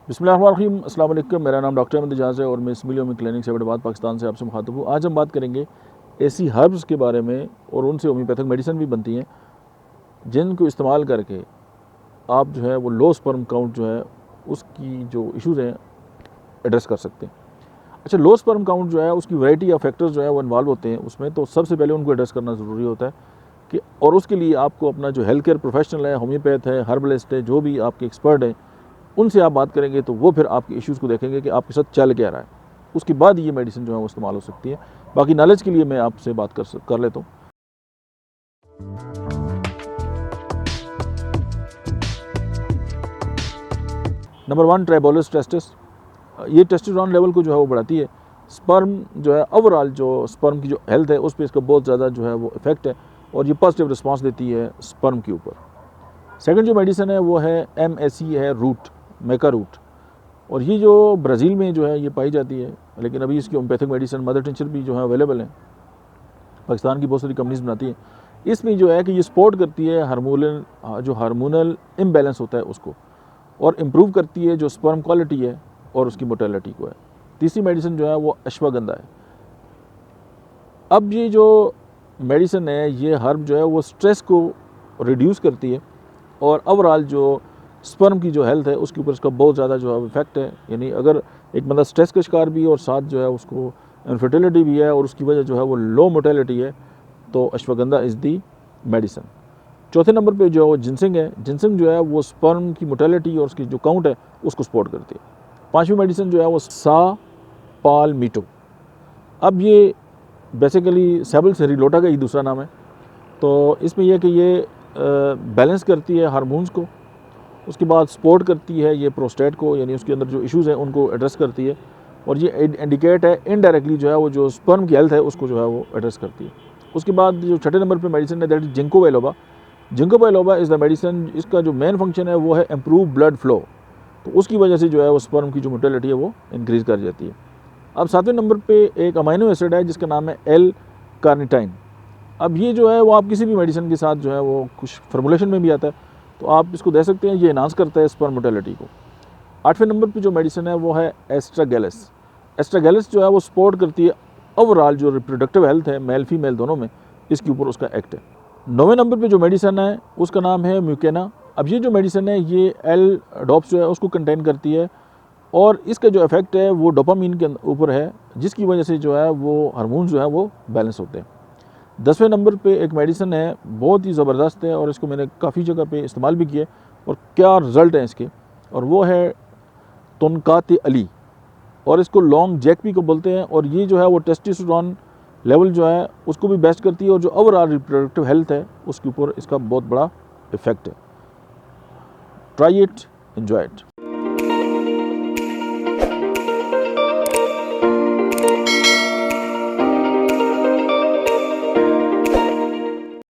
बिस्मिल्लाहिर्रहमानिर्रहीम, अस्सलाम वालेकुम। मेरा नाम डॉक्टर अहमद एजाज़ है और मैं इस्माइलिया क्लिनिक से हैदराबाद पाकिस्तान से आपसे मुखातब हूँ। आज हम बात करेंगे ऐसी हर्ब्स के बारे में और उनसे होम्योपैथिक मेडिसिन भी बनती हैं जिनको इस्तेमाल करके आप जो है वो लो स्पर्म काउंट जो है उसकी जो इश्यूज़ हैं एड्रेस कर सकते हैं। अच्छा, लो स्पर्म काउंट जो है उसकी वैरायटी ऑफ फैक्टर्स जो है वो इन्वॉल्व होते हैं उसमें, तो सबसे पहले उनको एड्रेस करना ज़रूरी होता है कि और उसके लिए आपको अपना जो हेल्थ केयर प्रोफेशनल है, होम्योपैथ है, हर्बलिस्ट है, जो भी आपके एक्सपर्ट हैं उनसे आप बात करेंगे तो वो फिर आपके इश्यूज़ को देखेंगे कि आपके साथ चल क्या रहा है। उसके बाद ये मेडिसिन जो है वो इस्तेमाल हो सकती है। बाकी नॉलेज के लिए मैं आपसे बात कर लेता हूँ। Number 1, Tribulus terrestris. ये टेस्टोस्टेरोन लेवल को जो है वो बढ़ाती है। स्पर्म जो है ओवरऑल जो स्पर्म की जो हेल्थ है उस पर इसका बहुत ज़्यादा जो है वो इफेक्ट है और ये पॉजिटिव रिस्पांस देती है स्पर्म के ऊपर। सेकंड जो मेडिसिन है वो है MSE है, रूट, मेका रूट, और ये जो ब्राज़ील में जो है ये पाई जाती है, लेकिन अभी इसकी होम्योपैथिक मेडिसिन मदर टिंचर भी जो है अवेलेबल है। पाकिस्तान की बहुत सारी कंपनीज बनाती हैं। इसमें जो है कि ये सपोर्ट करती है हार्मोनल इम्बैलेंस होता है उसको, और इम्प्रूव करती है जो स्पर्म क्वालिटी है और उसकी मोटेलिटी को है। तीसरी मेडिसिन जो है वो अश्वगंधा है। अब ये जो मेडिसिन है ये हर्ब जो है वो स्ट्रेस को रिड्यूस करती है और ओवरऑल जो स्पर्म की जो हेल्थ है उसके ऊपर इसका बहुत ज़्यादा जो है इफेक्ट है। यानी अगर एक बंदा स्ट्रेस का शिकार भी है और साथ जो है उसको इनफर्टिलिटी भी है और उसकी वजह जो है वो लो मोटेलिटी है, तो अश्वगंधा इज़ दी मेडिसिन। चौथे नंबर पे जो है वो जिनसिंग है। जिनसिंग जो है वो स्पर्म की मोटेलिटी और उसकी जो काउंट है उसको सपोर्ट करती है। पाँचवीं मेडिसिन जो है वो सा पालमीटो। अब ये बेसिकली सेबल सेरिलोटा का ही दूसरा नाम है। तो इसमें यह कि ये बैलेंस करती है हार्मोन्स को, उसके बाद सपोर्ट करती है ये प्रोस्टेट को, यानी उसके अंदर जो इश्यूज़ हैं उनको एड्रेस करती है, और ये इंडिकेट है इनडायरेक्टली जो है वो जो स्पर्म की हेल्थ है उसको जो है वो एड्रेस करती है। उसके बाद जो छठे नंबर पे मेडिसिन है that is ginkgo biloba. Ginkgo biloba is the medicine, इसका जो मेन फंक्शन है वो है इम्प्रूव ब्लड फ्लो, तो उसकी वजह से जो है वो स्पर्म की जो मोटेलिटी है वो इंक्रीज़ कर जाती है। अब सातवें नंबर पर एक अमाइनो एसिड है जिसका नाम है L कार्निटाइन। अब ये जो है वो आप किसी भी मेडिसिन के साथ जो है वो कुछ फार्मूलेशन में भी आता है, तो आप इसको दे सकते हैं। ये एनहांस करता है स्पर्म मोटेलिटी को। आठवें नंबर पे जो मेडिसिन है वो है एस्ट्रागैलिस। एस्ट्रागैलिस जो है वो सपोर्ट करती है ओवरऑल जो रिप्रोडक्टिव हेल्थ है मेल फीमेल दोनों में, इसके ऊपर उसका एक्ट है। नौवें नंबर पे जो मेडिसिन है उसका नाम है म्यूकेना। अब ये जो मेडिसिन है ये एल डॉप्स जो है उसको कंटेन करती है और इसका जो इफेक्ट है वो डोपामीन के ऊपर है, जिसकी वजह से जो है वो हार्मोन्स जो है वो बैलेंस होते हैं। 10वें नंबर पे एक मेडिसिन है, बहुत ही ज़बरदस्त है और इसको मैंने काफ़ी जगह पे इस्तेमाल भी किया और क्या रिज़ल्ट हैं इसके, और वो है तोनकात अली, और इसको लॉन्ग जैकपी को बोलते हैं। और ये जो है वो टेस्टोस्टेरोन लेवल जो है उसको भी बेस्ट करती है और जो ओवरऑल रिप्रोडक्टिव हेल्थ है उसके ऊपर इसका बहुत बड़ा इफेक्ट है। Try it, enjoy it.